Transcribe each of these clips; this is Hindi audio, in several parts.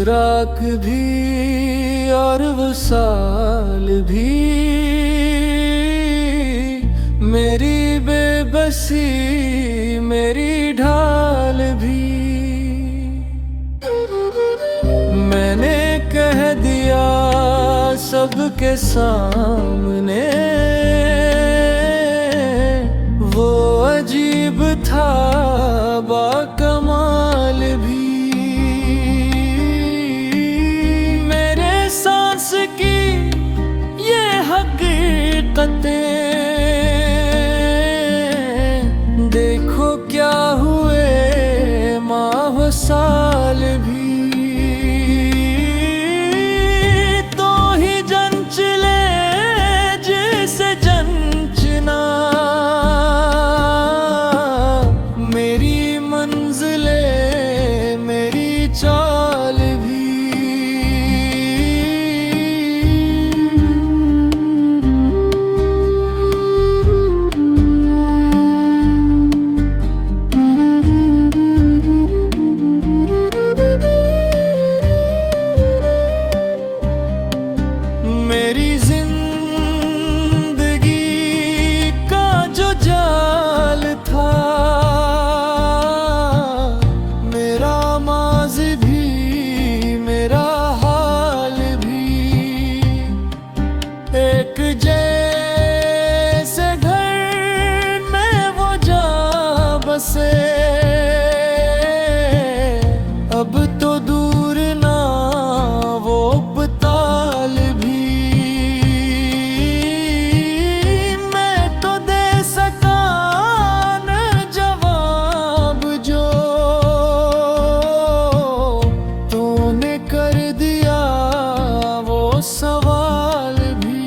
राख भी और वसाल भी, मेरी बेबसी मेरी ढाल भी। मैंने कह दिया सबके सामने, वो अजीब था बाकमाल भी। मेरे सांस की ये हकीकतें देखो क्या हुए माह साल भी। तो ही जंच ले जैसे जंचना, मेरी मंजिले मेरी चाल भी। मेरी जिंदगी का जो जाल था, मेरा माज़ी भी मेरा हाल भी, एक जैसे घर में वो जा बसे। अब तो दूर ना वो पताल भी, सवाल भी।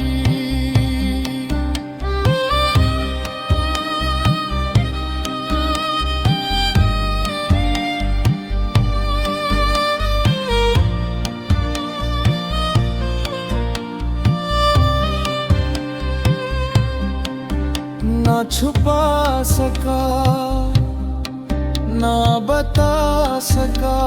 ना छुपा सका ना बता सका,